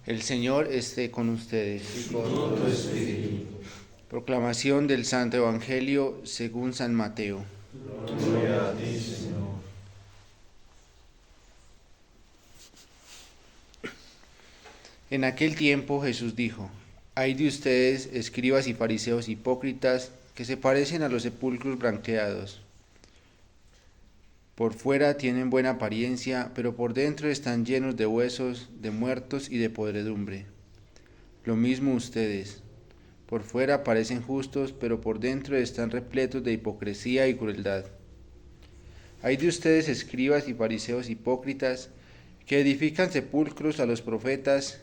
El Señor esté con ustedes. Y con tu espíritu. Proclamación del Santo Evangelio según San Mateo. Gloria a ti, Señor. En aquel tiempo Jesús dijo: Ay de ustedes, escribas y fariseos hipócritas, que se parecen a los sepulcros blanqueados. Por fuera tienen buena apariencia, pero por dentro están llenos de huesos, de muertos y de podredumbre. Lo mismo ustedes. Por fuera parecen justos, pero por dentro están repletos de hipocresía y crueldad. Hay de ustedes, escribas y fariseos hipócritas, que edifican sepulcros a los profetas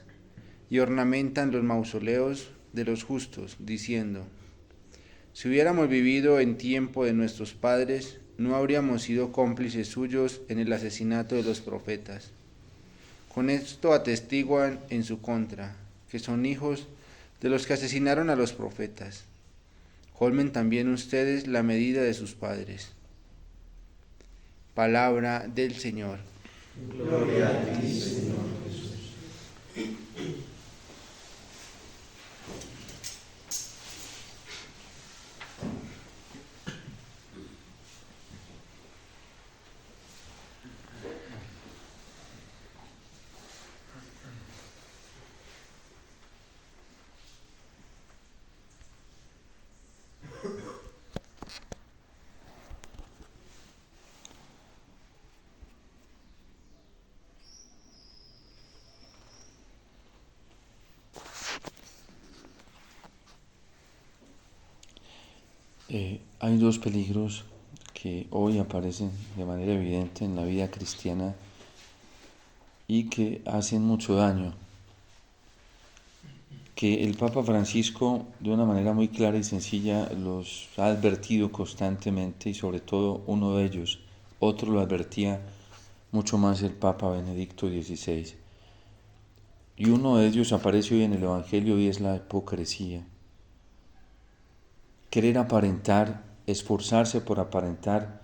y ornamentan los mausoleos de los justos, diciendo: si hubiéramos vivido en tiempo de nuestros padres, no habríamos sido cómplices suyos en el asesinato de los profetas. Con esto atestiguan en su contra, que son hijos de los que asesinaron a los profetas. Colmen también ustedes la medida de sus padres. Palabra del Señor. Gloria a ti, Señor Jesús. Hay dos peligros que hoy aparecen de manera evidente en la vida cristiana y que hacen mucho daño, que el Papa Francisco de una manera muy clara y sencilla los ha advertido constantemente, y sobre todo uno de ellos, otro lo advertía mucho más el Papa Benedicto XVI. Y uno de ellos aparece hoy en el Evangelio y es la hipocresía. Querer aparentar, esforzarse por aparentar,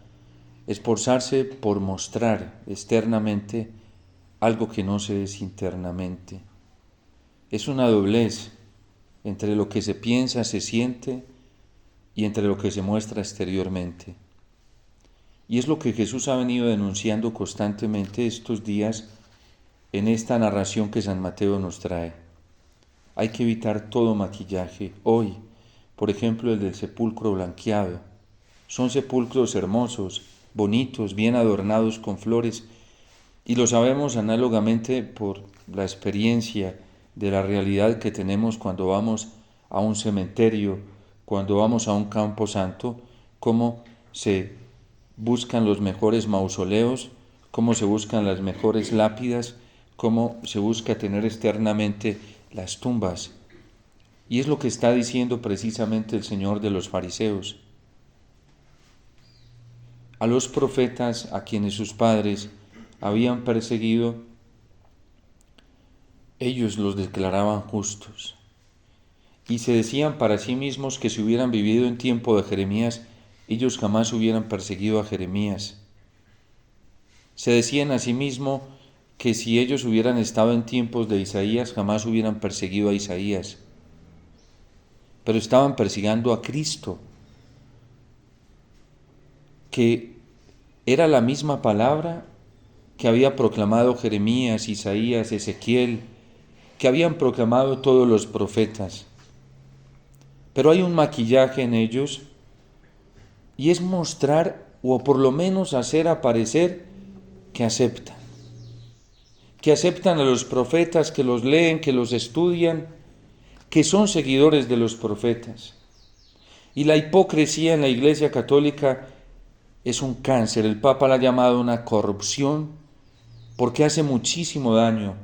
esforzarse por mostrar externamente algo que no se es internamente. Es una doblez entre lo que se piensa, se siente y entre lo que se muestra exteriormente. Y es lo que Jesús ha venido denunciando constantemente estos días en esta narración que San Mateo nos trae. Hay que evitar todo maquillaje. Hoy, por ejemplo, el del sepulcro blanqueado. Son sepulcros hermosos, bonitos, bien adornados con flores, y lo sabemos análogamente por la experiencia de la realidad que tenemos cuando vamos a un cementerio, cuando vamos a un campo santo, cómo se buscan los mejores mausoleos, cómo se buscan las mejores lápidas, cómo se busca tener externamente las tumbas. Y es lo que está diciendo precisamente el Señor de los fariseos. A los profetas, a quienes sus padres habían perseguido, ellos los declaraban justos. Y se decían para sí mismos que si hubieran vivido en tiempo de Jeremías, ellos jamás hubieran perseguido a Jeremías. Se decían a sí mismos que si ellos hubieran estado en tiempos de Isaías, jamás hubieran perseguido a Isaías. Pero estaban persiguiendo a Cristo, que era la misma palabra que había proclamado Jeremías, Isaías, Ezequiel, que habían proclamado todos los profetas. Pero hay un maquillaje en ellos, y es mostrar, o por lo menos hacer aparecer, que aceptan a los profetas, que los leen, que los estudian, que son seguidores de los profetas. Y la hipocresía en la Iglesia Católica es un cáncer. El Papa la ha llamado una corrupción porque hace muchísimo daño.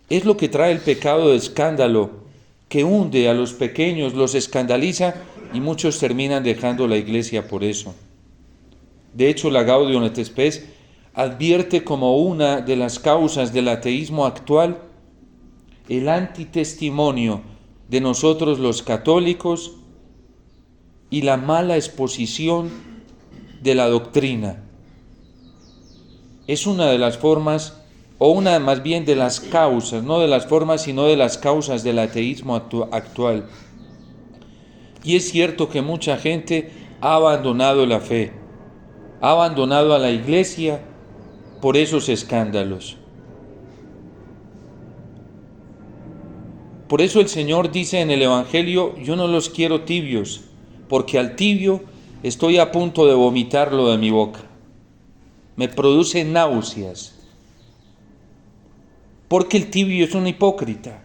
Es lo que trae el pecado de escándalo, que hunde a los pequeños, los escandaliza, y muchos terminan dejando la Iglesia por eso. De hecho, la Gaudium et Spes advierte como una de las causas del ateísmo actual el antitestimonio de nosotros los católicos y la mala exposición de la doctrina. Es una de las formas o una más bien de las causas, no de las formas, sino de las causas del ateísmo actual. Y es cierto que mucha gente ha abandonado la fe, ha abandonado a la iglesia por esos escándalos. Por eso el Señor dice en el Evangelio: yo no los quiero tibios, porque al tibio estoy a punto de vomitarlo de mi boca. Me produce náuseas. Porque el tibio es un hipócrita.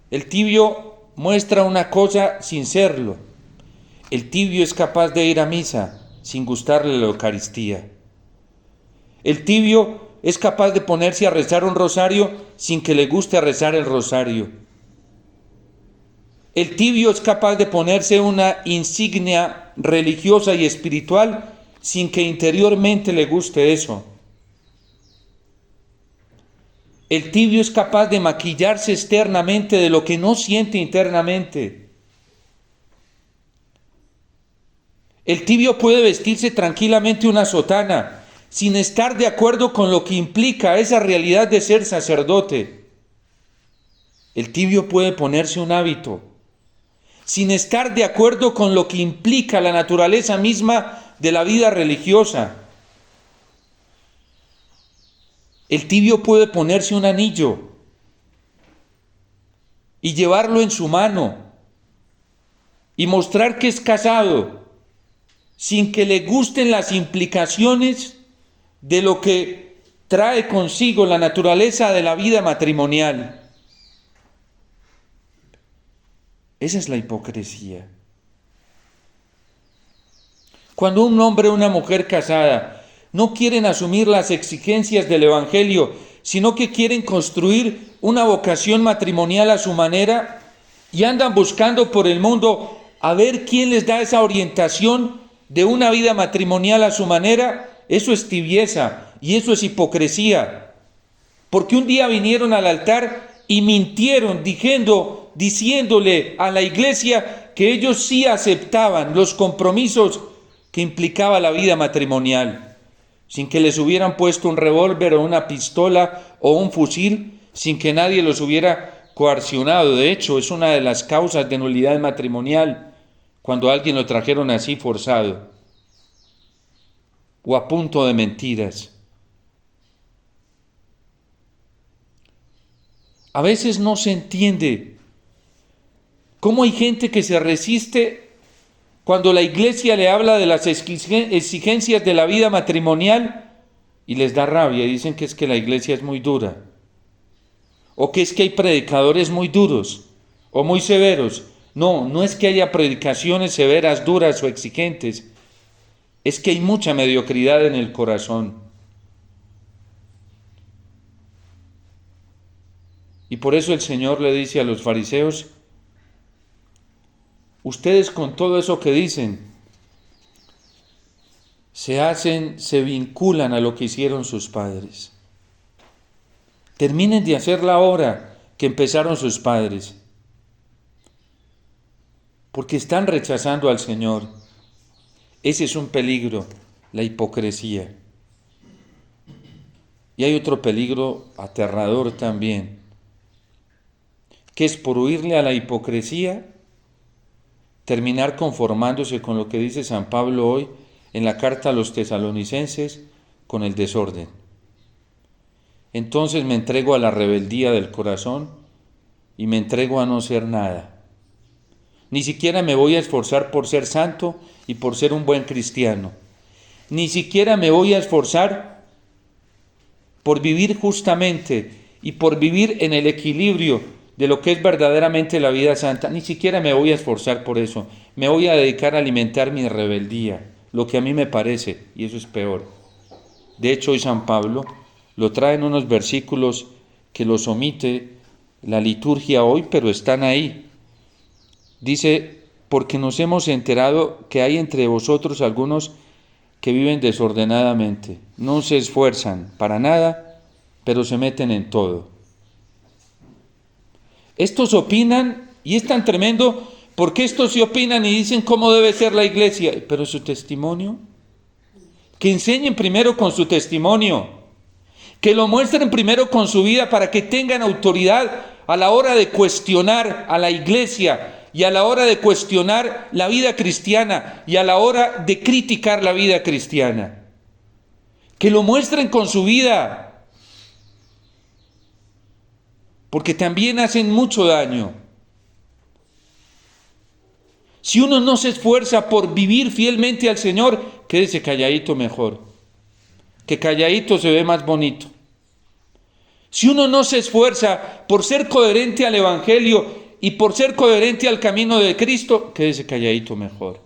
El tibio muestra una cosa sin serlo. El tibio es capaz de ir a misa sin gustarle la Eucaristía. El tibio es capaz de ponerse a rezar un rosario sin que le guste rezar el rosario. El tibio es capaz de ponerse una insignia religiosa y espiritual sin que interiormente le guste eso. El tibio es capaz de maquillarse externamente de lo que no siente internamente. El tibio puede vestirse tranquilamente una sotana sin estar de acuerdo con lo que implica esa realidad de ser sacerdote. El tibio puede ponerse un hábito sin estar de acuerdo con lo que implica la naturaleza misma de la vida religiosa. El tibio puede ponerse un anillo y llevarlo en su mano y mostrar que es casado sin que le gusten las implicaciones de lo que trae consigo la naturaleza de la vida matrimonial. Esa es la hipocresía. Cuando un hombre o una mujer casada no quieren asumir las exigencias del Evangelio, sino que quieren construir una vocación matrimonial a su manera y andan buscando por el mundo a ver quién les da esa orientación de una vida matrimonial a su manera, eso es tibieza y eso es hipocresía. Porque un día vinieron al altar y mintieron diciéndole a la iglesia que ellos sí aceptaban los compromisos que implicaba la vida matrimonial, sin que les hubieran puesto un revólver o una pistola o un fusil, sin que nadie los hubiera coaccionado. De hecho, es una de las causas de nulidad matrimonial, cuando a alguien lo trajeron así forzado o a punto de mentiras. A veces no se entiende cómo hay gente que se resiste cuando la iglesia le habla de las exigencias de la vida matrimonial y les da rabia y dicen que es que la iglesia es muy dura, o que es que hay predicadores muy duros o muy severos. No, no es que haya predicaciones severas, duras o exigentes, es que hay mucha mediocridad en el corazón. Y por eso el Señor le dice a los fariseos: ustedes con todo eso que dicen, se vinculan a lo que hicieron sus padres. Terminen de hacer la obra que empezaron sus padres, porque están rechazando al Señor. Ese es un peligro, la hipocresía. Y hay otro peligro aterrador también, que es por huirle a la hipocresía, terminar conformándose con lo que dice San Pablo hoy en la carta a los tesalonicenses, con el desorden. Entonces me entrego a la rebeldía del corazón y me entrego a no ser nada. Ni siquiera me voy a esforzar por ser santo y por ser un buen cristiano. Ni siquiera me voy a esforzar por vivir justamente y por vivir en el equilibrio de lo que es verdaderamente la vida santa. Ni siquiera me voy a esforzar por eso. Me voy a dedicar a alimentar mi rebeldía, lo que a mí me parece, y eso es peor. De hecho, hoy San Pablo lo trae en unos versículos que los omite la liturgia hoy, pero están ahí. Dice: porque nos hemos enterado que hay entre vosotros algunos que viven desordenadamente, no se esfuerzan para nada, pero se meten en todo. Estos opinan, y es tan tremendo, porque estos se opinan y dicen cómo debe ser la iglesia, pero su testimonio, que enseñen primero con su testimonio, Que lo muestren primero con su vida para que tengan autoridad a la hora de cuestionar a la iglesia y a la hora de cuestionar la vida cristiana y a la hora de criticar la vida cristiana. Que lo muestren con su vida, porque también hacen mucho daño. Si uno no se esfuerza por vivir fielmente al Señor, quédese calladito mejor, que calladito se ve más bonito. Si uno no se esfuerza por ser coherente al Evangelio y por ser coherente al camino de Cristo, quédese calladito mejor.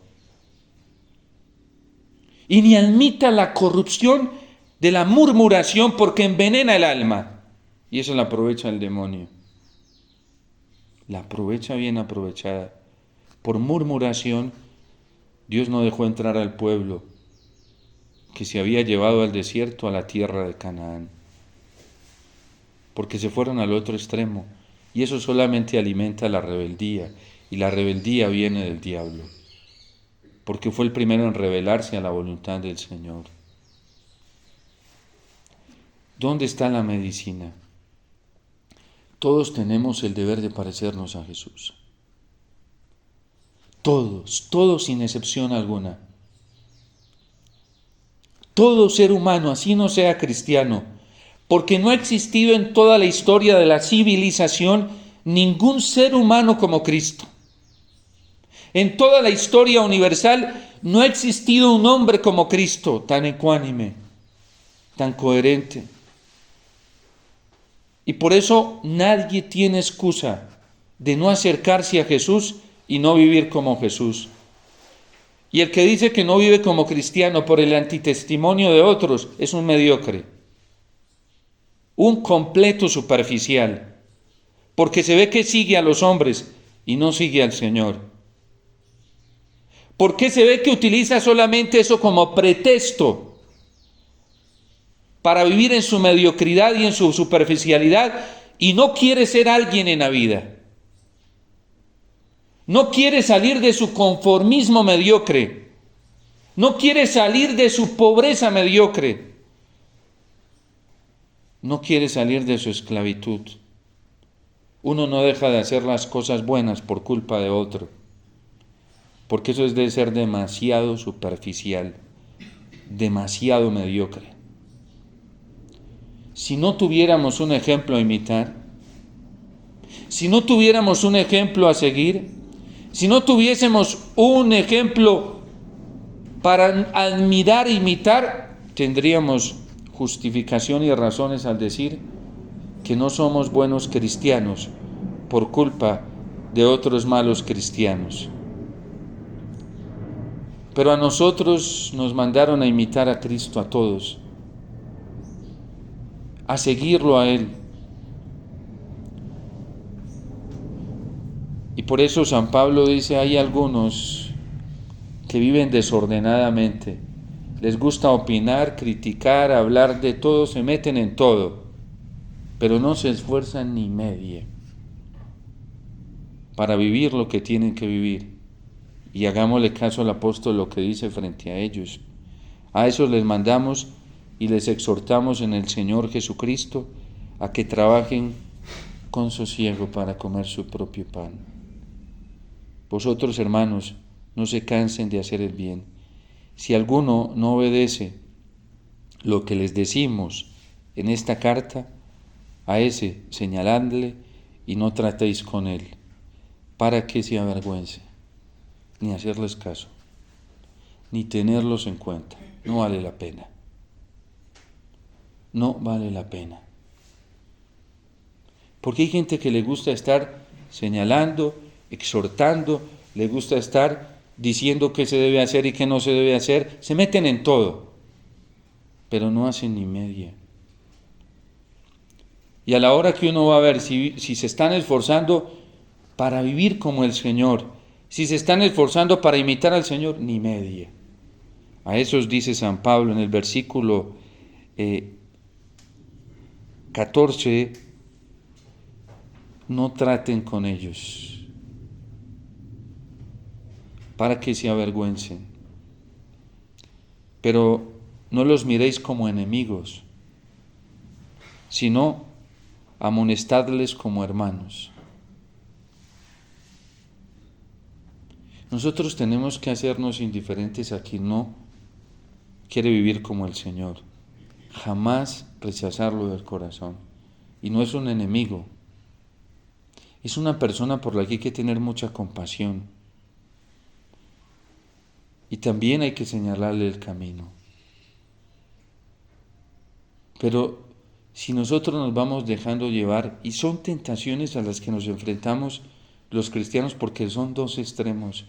Y ni admita la corrupción de la murmuración, porque envenena el alma. Y eso la aprovecha el demonio. La aprovecha bien aprovechada. Por murmuración, Dios no dejó entrar al pueblo que se había llevado al desierto, a la tierra de Canaán, porque se fueron al otro extremo, y eso solamente alimenta la rebeldía, y la rebeldía viene del diablo, porque fue el primero en rebelarse a la voluntad del Señor. ¿Dónde está la medicina? Todos tenemos el deber de parecernos a Jesús. Todos sin excepción alguna. Todo ser humano, así no sea cristiano, porque no ha existido en toda la historia de la civilización ningún ser humano como Cristo. En toda la historia universal no ha existido un hombre como Cristo, tan ecuánime, tan coherente. Y por eso nadie tiene excusa de no acercarse a Jesús y no vivir como Jesús. Y el que dice que no vive como cristiano por el antitestimonio de otros es un mediocre, un completo superficial, porque se ve que sigue a los hombres y no sigue al Señor. Porque se ve que utiliza solamente eso como pretexto para vivir en su mediocridad y en su superficialidad, y no quiere ser alguien en la vida. No quiere salir de su conformismo mediocre. No quiere salir de su pobreza mediocre. No quiere salir de su esclavitud. Uno no deja de hacer las cosas buenas por culpa de otro, porque eso es de ser demasiado superficial, demasiado mediocre. Si no tuviéramos un ejemplo a imitar, si no tuviéramos un ejemplo a seguir, si no tuviésemos un ejemplo para admirar e imitar, tendríamos justificación y razones al decir que no somos buenos cristianos por culpa de otros malos cristianos. Pero a nosotros nos mandaron a imitar a Cristo, a todos, a seguirlo a Él. Y por eso San Pablo dice, hay algunos que viven desordenadamente, les gusta opinar, criticar, hablar de todo, se meten en todo, pero no se esfuerzan ni media para vivir lo que tienen que vivir. Y hagámosle caso al apóstol lo que dice frente a ellos. A esos les mandamos y les exhortamos en el Señor Jesucristo a que trabajen con sosiego para comer su propio pan. Vosotros, hermanos, no se cansen de hacer el bien. Si alguno no obedece lo que les decimos en esta carta, a ese señaladle y no tratéis con él, para que se avergüence, ni hacerles caso, ni tenerlos en cuenta. No vale la pena. No vale la pena. Porque hay gente que le gusta estar señalando, exhortando, le gusta estar diciendo qué se debe hacer y qué no se debe hacer, se meten en todo, pero no hacen ni media. Y a la hora que uno va a ver si se están esforzando para vivir como el Señor, si se están esforzando para imitar al Señor, ni media. A esos dice San Pablo en el versículo 14, no traten con ellos, para que se avergüencen. Pero no los miréis como enemigos, sino amonestadles como hermanos. Nosotros tenemos que hacernos indiferentes a quien no quiere vivir como el Señor. Jamás rechazarlo del corazón. Y no es un enemigo. Es una persona por la que hay que tener mucha compasión. Y también hay que señalarle el camino. Pero si nosotros nos vamos dejando llevar, y son tentaciones a las que nos enfrentamos los cristianos, porque son dos extremos.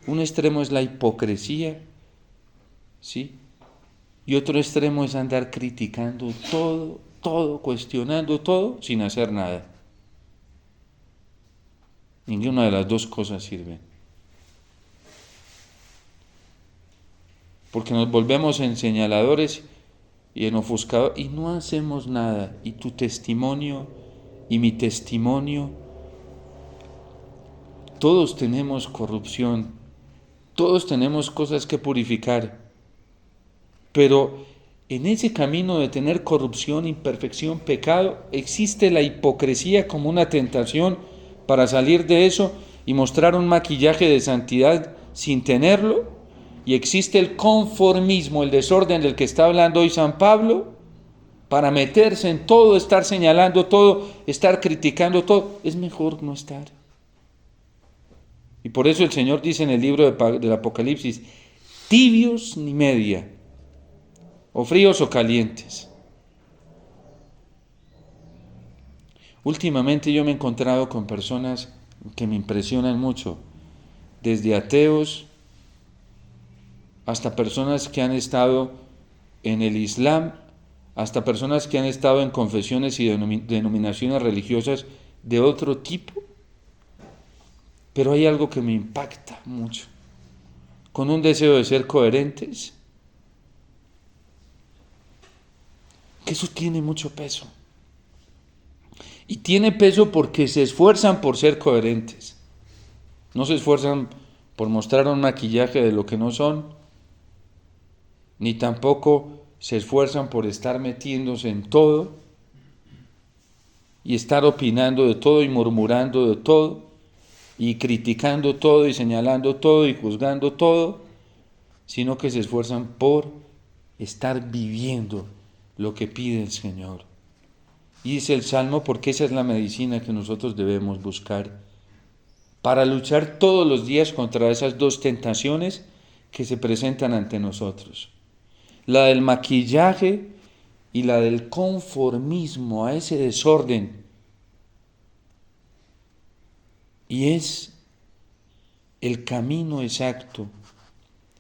Un extremo es la hipocresía, ¿sí? Y otro extremo es andar criticando todo, cuestionando todo, sin hacer nada. Ninguna de las dos cosas sirve. Porque nos volvemos en señaladores y en ofuscadores y no hacemos nada. Y tu testimonio y mi testimonio, todos tenemos corrupción, todos tenemos cosas que purificar. Pero en ese camino de tener corrupción, imperfección, pecado, existe la hipocresía como una tentación para salir de eso y mostrar un maquillaje de santidad sin tenerlo. Y existe el conformismo, el desorden del que está hablando hoy San Pablo, para meterse en todo, estar señalando todo, estar criticando todo. Es mejor no estar. Y por eso el Señor dice en el libro del Apocalipsis, tibios ni media, o fríos o calientes. Últimamente yo me he encontrado con personas que me impresionan mucho, desde ateos hasta personas que han estado en el Islam, hasta personas que han estado en confesiones y denominaciones religiosas de otro tipo. Pero hay algo que me impacta mucho, con un deseo de ser coherentes, que eso tiene mucho peso. Y tiene peso porque se esfuerzan por ser coherentes. No se esfuerzan por mostrar un maquillaje de lo que no son, ni tampoco se esfuerzan por estar metiéndose en todo y estar opinando de todo y murmurando de todo y criticando todo y señalando todo y juzgando todo, sino que se esfuerzan por estar viviendo lo que pide el Señor. Y dice el Salmo, porque esa es la medicina que nosotros debemos buscar para luchar todos los días contra esas dos tentaciones que se presentan ante nosotros. La del maquillaje y la del conformismo a ese desorden. Y es el camino exacto,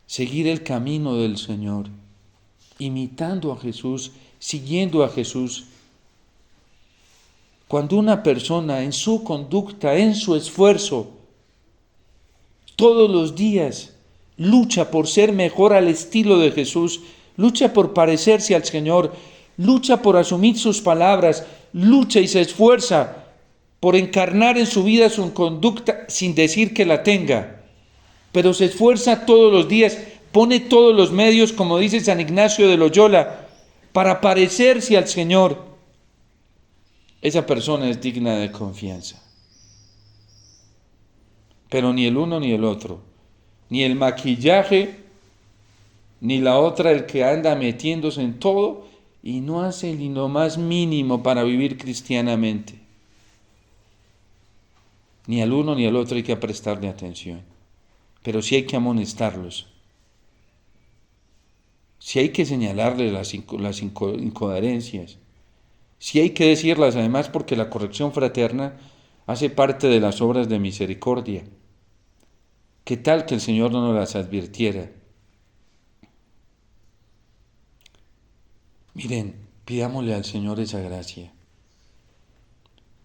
seguir el camino del Señor, imitando a Jesús, siguiendo a Jesús. Cuando una persona en su conducta, en su esfuerzo, todos los días lucha por ser mejor al estilo de Jesús, lucha por parecerse al Señor, lucha por asumir sus palabras, lucha y se esfuerza por encarnar en su vida su conducta sin decir que la tenga, pero se esfuerza todos los días, pone todos los medios, como dice San Ignacio de Loyola, para parecerse al Señor. Esa persona es digna de confianza. Pero ni el uno ni el otro, ni el maquillaje, ni la otra, el que anda metiéndose en todo y no hace ni lo más mínimo para vivir cristianamente. Ni al uno ni al otro hay que prestarle atención, pero sí hay que amonestarlos. Sí hay que señalarles las incoherencias. Sí hay que decirlas, además, porque la corrección fraterna hace parte de las obras de misericordia. ¿Qué tal que el Señor no nos las advirtiera? Miren, pidámosle al Señor esa gracia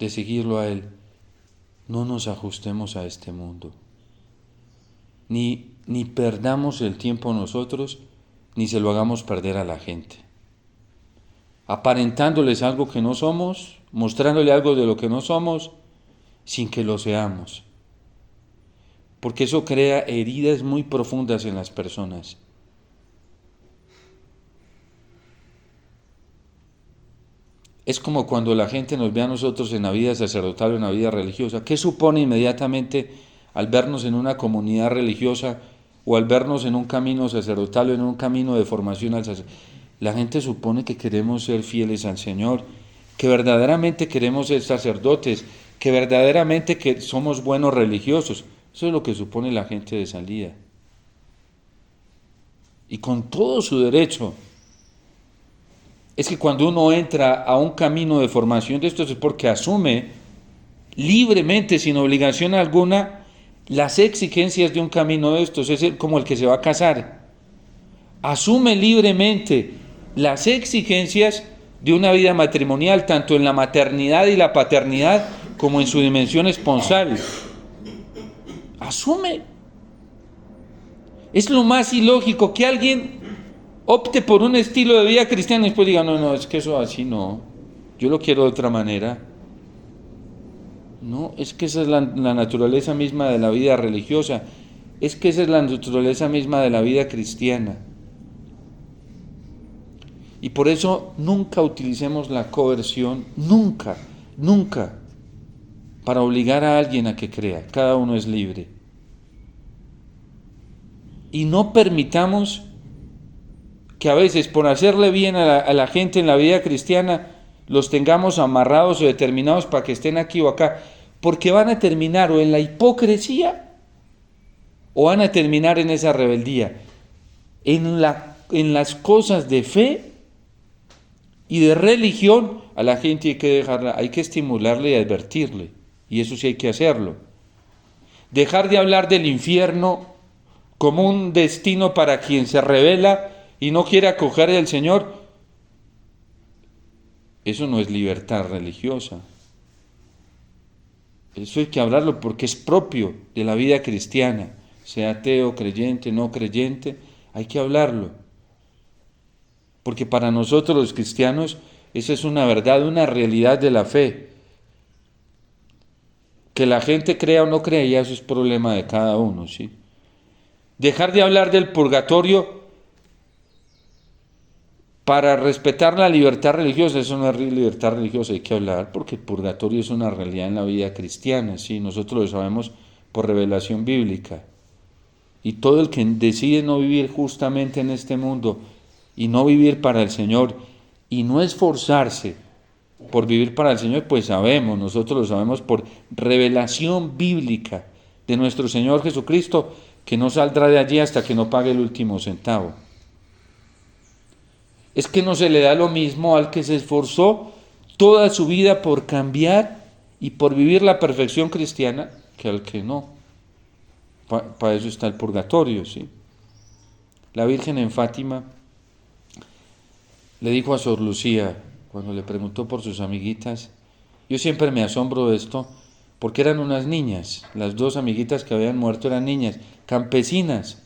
de seguirlo a Él. No nos ajustemos a este mundo. Ni perdamos el tiempo nosotros, ni se lo hagamos perder a la gente. Aparentándoles algo que no somos, mostrándole algo de lo que no somos, sin que lo seamos. Porque eso crea heridas muy profundas en las personas. Es como cuando la gente nos ve a nosotros en la vida sacerdotal o en la vida religiosa. ¿Qué supone inmediatamente al vernos en una comunidad religiosa o al vernos en un camino sacerdotal o en un camino de formación al sacerdote? La gente supone que queremos ser fieles al Señor, que verdaderamente queremos ser sacerdotes, que verdaderamente que somos buenos religiosos. Eso es lo que supone la gente de salida. Y con todo su derecho. Es que cuando uno entra a un camino de formación de estos es porque asume libremente, sin obligación alguna, las exigencias de un camino de estos. Es como el que se va a casar. Asume libremente las exigencias de una vida matrimonial, tanto en la maternidad y la paternidad como en su dimensión esponsal. Asume. Es lo más ilógico que alguien opte por un estilo de vida cristiano y después diga, no, es que eso así no, yo lo quiero de otra manera. No, es que esa es la naturaleza misma de la vida religiosa, es que esa es la naturaleza misma de la vida cristiana. Y por eso nunca utilicemos la coerción, nunca, para obligar a alguien a que crea. Cada uno es libre. Y no permitamos que a veces por hacerle bien a la gente en la vida cristiana los tengamos amarrados o determinados para que estén aquí o acá, porque van a terminar o en la hipocresía o van a terminar en esa rebeldía. En las cosas de fe y de religión, a la gente hay que dejarla, hay que estimularle y advertirle, y eso sí hay que hacerlo. Dejar de hablar del infierno como un destino para quien se rebela y no quiere acoger al Señor, eso no es libertad religiosa. Eso hay que hablarlo porque es propio de la vida cristiana, sea ateo, creyente, no creyente, hay que hablarlo. Porque para nosotros los cristianos esa es una verdad, una realidad de la fe. Que la gente crea o no crea, ya eso es problema de cada uno, ¿sí? Dejar de hablar del purgatorio para respetar la libertad religiosa, eso no es libertad religiosa, hay que hablar porque el purgatorio es una realidad en la vida cristiana, ¿sí? Nosotros lo sabemos por revelación bíblica. Y todo el que decide no vivir justamente en este mundo y no vivir para el Señor y no esforzarse por vivir para el Señor, pues nosotros lo sabemos por revelación bíblica de nuestro Señor Jesucristo, que no saldrá de allí hasta que no pague el último centavo. Es que no se le da lo mismo al que se esforzó toda su vida por cambiar y por vivir la perfección cristiana que al que no. Para eso está el purgatorio, ¿sí? La Virgen en Fátima le dijo a Sor Lucía, cuando le preguntó por sus amiguitas, yo siempre me asombro de esto, porque eran unas niñas, las dos amiguitas que habían muerto eran niñas, campesinas,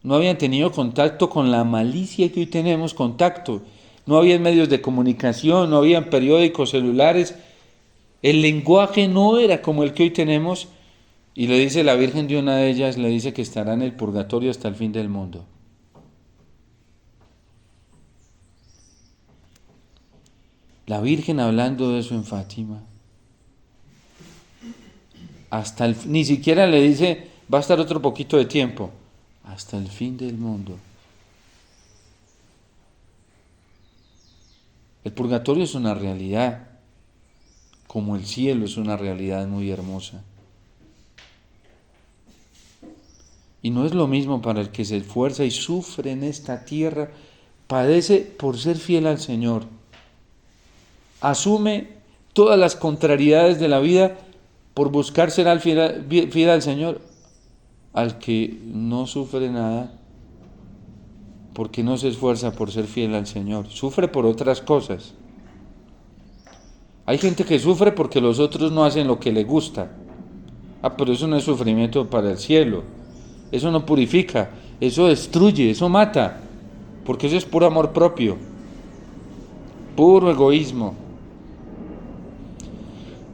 no habían tenido contacto con la malicia que hoy tenemos contacto, no había medios de comunicación, no habían periódicos, celulares, el lenguaje no era como el que hoy tenemos, y le dice la Virgen de una de ellas, le dice que estará en el purgatorio hasta el fin del mundo. La Virgen hablando de eso en Fátima. Ni siquiera le dice, va a estar otro poquito de tiempo. Hasta el fin del mundo. El purgatorio es una realidad, como el cielo es una realidad muy hermosa. Y no es lo mismo para el que se esfuerza y sufre en esta tierra, padece por ser fiel al Señor. Asume todas las contrariedades de la vida por buscar ser fiel al Señor, al que no sufre nada porque no se esfuerza por ser fiel al Señor, sufre por otras cosas. Hay gente que sufre porque los otros no hacen lo que le gusta. Pero eso no es sufrimiento para el cielo, eso no purifica, eso destruye, eso mata, porque eso es puro amor propio, puro egoísmo.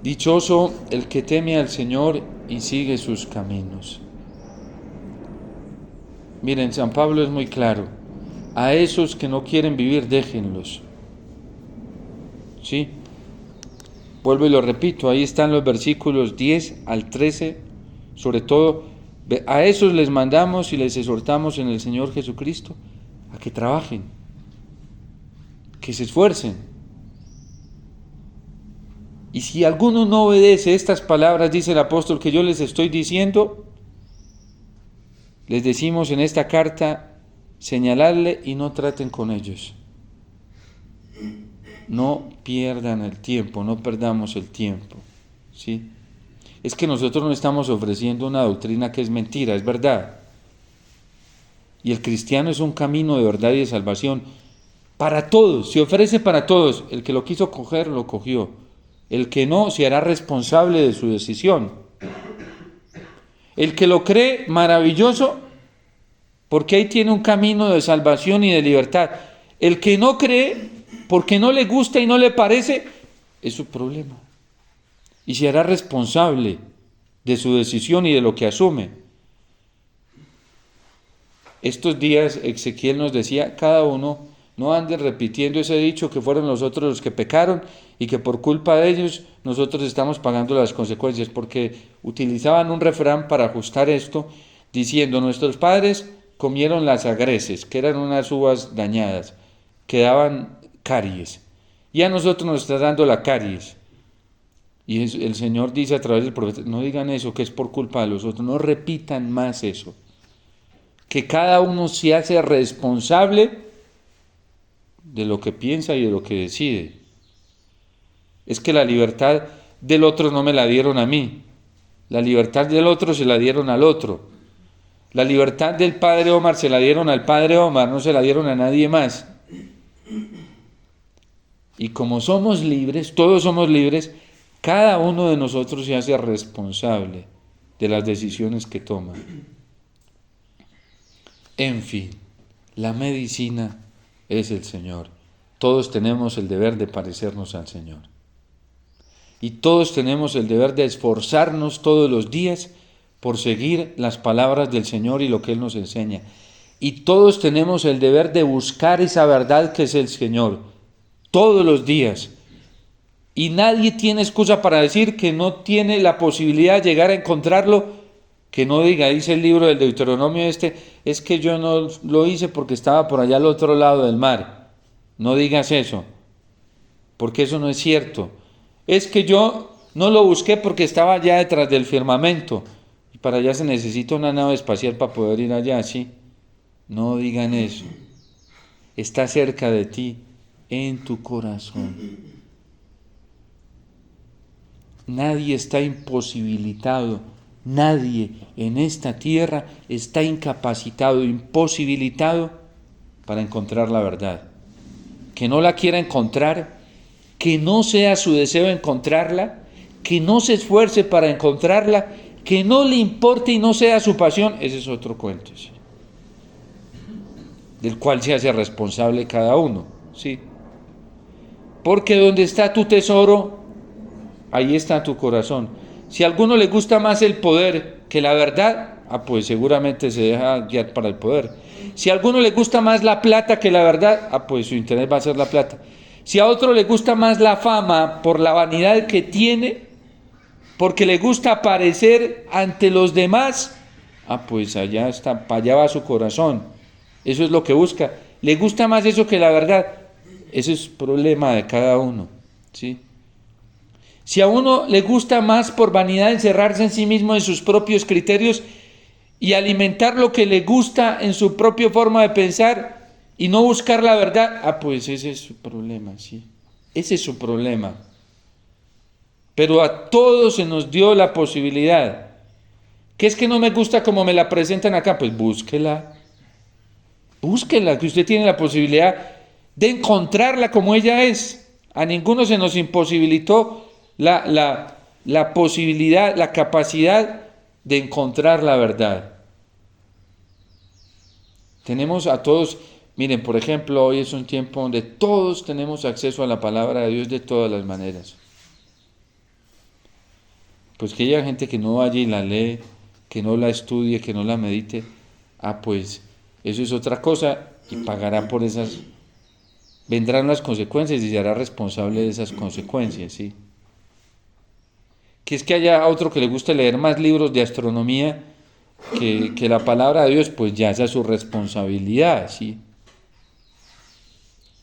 Dichoso el que teme al Señor y sigue sus caminos. Miren, San Pablo es muy claro. A esos que no quieren vivir, déjenlos. ¿sí? Vuelvo y lo repito, ahí están los versículos 10 al 13, sobre todo a esos les mandamos y les exhortamos en el Señor Jesucristo a que trabajen, que se esfuercen. Y si alguno no obedece estas palabras, dice el apóstol, que yo les estoy diciendo, les decimos en esta carta, señaladle y no traten con ellos. No pierdan el tiempo, no perdamos el tiempo, ¿sí? Es que nosotros no estamos ofreciendo una doctrina que es mentira, es verdad. Y el cristiano es un camino de verdad y de salvación para todos, se ofrece para todos. El que lo quiso coger, lo cogió. El que no, se hará responsable de su decisión. El que lo cree, maravilloso, porque ahí tiene un camino de salvación y de libertad. El que no cree, porque no le gusta y no le parece, es su problema. Y se hará responsable de su decisión y de lo que asume. Estos días Ezequiel nos decía, cada uno no ande repitiendo ese dicho que fueron los otros los que pecaron y que por culpa de ellos nosotros estamos pagando las consecuencias, porque utilizaban un refrán para ajustar esto, diciendo, nuestros padres comieron las agreces, que eran unas uvas dañadas, que daban caries, y a nosotros nos está dando la caries. Y el Señor dice a través del profeta, no digan eso, que es por culpa de los otros, no repitan más eso. Que cada uno se hace responsable de lo que piensa y de lo que decide. Es que la libertad del otro no me la dieron a mí. La libertad del otro se la dieron al otro. La libertad del padre Omar se la dieron al padre Omar, no se la dieron a nadie más. Y como somos libres, todos somos libres, cada uno de nosotros se hace responsable de las decisiones que toma. En fin, la medicina es el Señor. Todos tenemos el deber de parecernos al Señor. Y todos tenemos el deber de esforzarnos todos los días por seguir las palabras del Señor y lo que Él nos enseña. Y todos tenemos el deber de buscar esa verdad que es el Señor, todos los días. Y nadie tiene excusa para decir que no tiene la posibilidad de llegar a encontrarlo, que no diga, dice el libro del Deuteronomio es que yo no lo hice porque estaba por allá al otro lado del mar. No digas eso, porque eso no es cierto. Es que yo no lo busqué porque estaba allá detrás del firmamento, y para allá se necesita una nave espacial para poder ir allá, ¿sí? No digan eso. Está cerca de ti, en tu corazón. Nadie está imposibilitado, nadie en esta tierra está incapacitado, imposibilitado para encontrar la verdad. Que no la quiera encontrar, que no sea su deseo encontrarla, que no se esfuerce para encontrarla, que no le importe y no sea su pasión, ese es otro cuento, ¿sí? Del cual se hace responsable cada uno, ¿sí? Porque donde está tu tesoro, ahí está tu corazón. Si a alguno le gusta más el poder que la verdad, pues seguramente se deja guiar para el poder. Si a alguno le gusta más la plata que la verdad, pues su interés va a ser la plata. Si a otro le gusta más la fama por la vanidad que tiene, porque le gusta aparecer ante los demás, pues allá está, para allá va su corazón. Eso es lo que busca. Le gusta más eso que la verdad. Ese es el problema de cada uno, ¿sí? Si a uno le gusta más por vanidad encerrarse en sí mismo en sus propios criterios y alimentar lo que le gusta en su propia forma de pensar y no buscar la verdad, pues ese es su problema, ¿sí? Ese es su problema. Pero a todos se nos dio la posibilidad. ¿Qué es que no me gusta como me la presentan acá? Pues búsquela. Búsquela, que usted tiene la posibilidad de encontrarla como ella es. A ninguno se nos imposibilitó la posibilidad, la capacidad de encontrar la verdad. Tenemos a todos, miren, por ejemplo, hoy es un tiempo donde todos tenemos acceso a la palabra de Dios de todas las maneras. Pues que haya gente que no vaya y la lee, que no la estudie, que no la medite, pues eso es otra cosa y pagará por esas vendrán las consecuencias y se hará responsable de esas consecuencias, ¿sí? Que es que haya otro que le guste leer más libros de astronomía que la palabra de Dios, pues ya esa es su responsabilidad, ¿sí?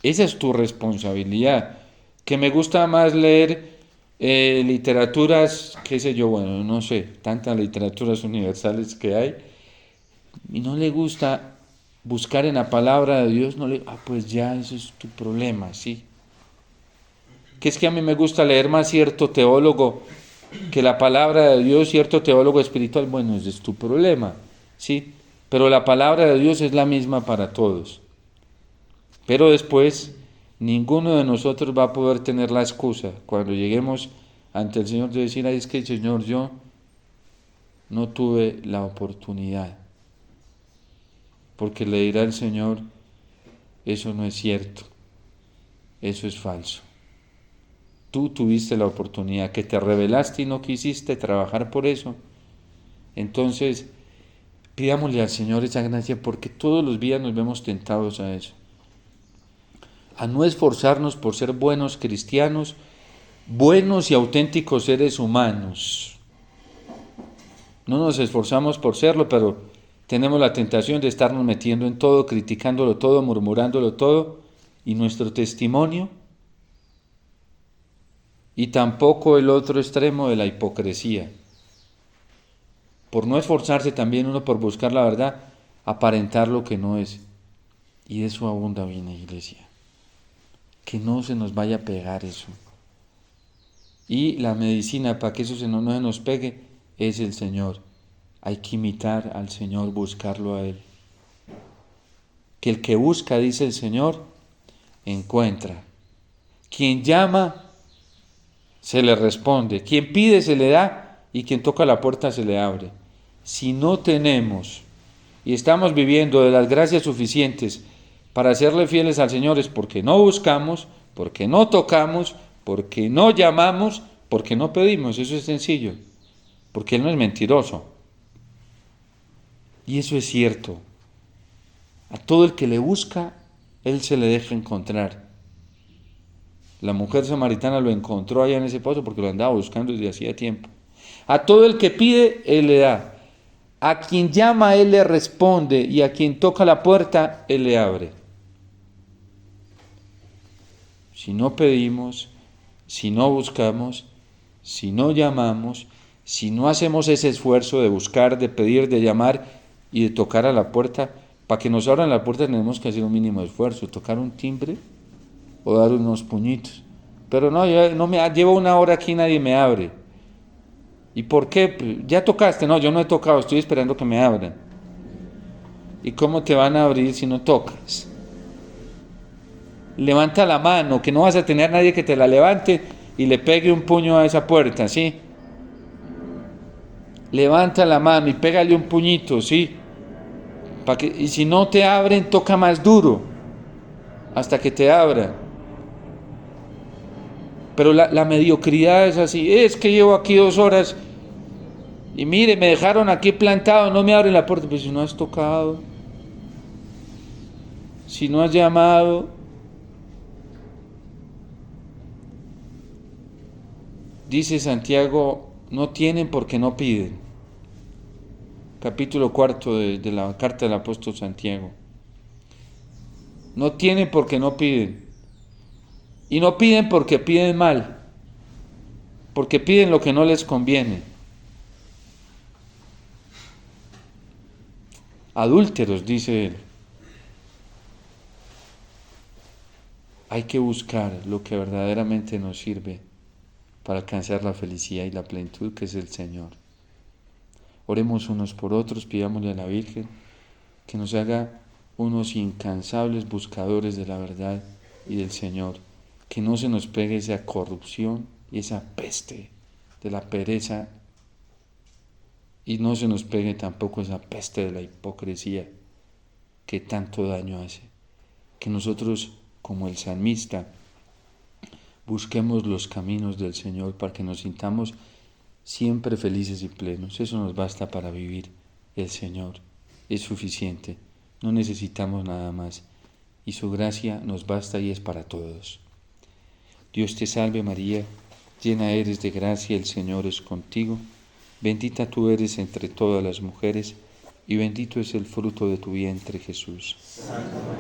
Esa es tu responsabilidad. Que me gusta más leer literaturas, qué sé yo, bueno, no sé, tantas literaturas universales que hay, y no le gusta buscar en la palabra de Dios, no le, pues ya eso es tu problema, ¿sí? Que es que a mí me gusta leer más cierto teólogo que la palabra de Dios, cierto teólogo espiritual, bueno, ese es tu problema, ¿sí? Pero la palabra de Dios es la misma para todos. Pero después, ninguno de nosotros va a poder tener la excusa cuando lleguemos ante el Señor de decir, ay, es que Señor, yo no tuve la oportunidad. Porque le dirá el Señor, eso no es cierto, eso es falso. Tú tuviste la oportunidad, que te rebelaste y no quisiste trabajar por eso. Entonces, pidámosle al Señor esa gracia, porque todos los días nos vemos tentados a eso. A no esforzarnos por ser buenos cristianos, buenos y auténticos seres humanos. No nos esforzamos por serlo, pero tenemos la tentación de estarnos metiendo en todo, criticándolo todo, murmurándolo todo, y nuestro testimonio, y tampoco el otro extremo de la hipocresía. Por no esforzarse también uno por buscar la verdad, aparentar lo que no es. Y eso abunda bien, iglesia. Que no se nos vaya a pegar eso. Y la medicina para que eso no se nos pegue es el Señor. Hay que imitar al Señor, buscarlo a Él. Que el que busca, dice el Señor, encuentra. Quien llama, se le responde. Quien pide, se le da. Y quien toca la puerta, se le abre. Si no tenemos y estamos viviendo de las gracias suficientes para serle fieles al Señor, es porque no buscamos, porque no tocamos, porque no llamamos, porque no pedimos. Eso es sencillo. Porque Él no es mentiroso. Y eso es cierto. A todo el que le busca, Él se le deja encontrar. La mujer samaritana lo encontró allá en ese pozo porque lo andaba buscando desde hacía tiempo. A todo el que pide, Él le da. A quien llama, Él le responde. Y a quien toca la puerta, Él le abre. Si no pedimos, si no buscamos, si no llamamos, si no hacemos ese esfuerzo de buscar, de pedir, de llamar y de tocar a la puerta, para que nos abran la puerta tenemos que hacer un mínimo esfuerzo, tocar un timbre o dar unos puñitos. Pero no, llevo una hora aquí y nadie me abre. ¿Y por qué? ¿Ya tocaste? No, yo no he tocado, estoy esperando que me abran. ¿Y cómo te van a abrir si no tocas? Levanta la mano, que no vas a tener nadie que te la levante y le pegue un puño a esa puerta, ¿sí? Levanta la mano y pégale un puñito, ¿sí? Y si no te abren, toca más duro hasta que te abran. Pero la mediocridad es así. Es que llevo aquí 2 horas y mire, me dejaron aquí plantado, no me abren la puerta. Pues si no has tocado, si no has llamado. Dice Santiago, no tienen porque no piden. Capítulo 4 de la carta del apóstol Santiago. No tienen porque no piden. Y no piden porque piden mal. Porque piden lo que no les conviene. Adúlteros, dice él. Hay que buscar lo que verdaderamente nos sirve para alcanzar la felicidad y la plenitud que es el Señor. Oremos unos por otros, pidámosle a la Virgen que nos haga unos incansables buscadores de la verdad y del Señor, que no se nos pegue esa corrupción y esa peste de la pereza, y no se nos pegue tampoco esa peste de la hipocresía que tanto daño hace. Que nosotros, como el salmista, busquemos los caminos del Señor para que nos sintamos siempre felices y plenos. Eso nos basta para vivir. El Señor es suficiente. No necesitamos nada más. y su gracia nos basta y es para todos. Dios te salve María, llena eres de gracia, el Señor es contigo, bendita tú eres entre todas las mujeres, y bendito es el fruto de tu vientre, Jesús. Santa María,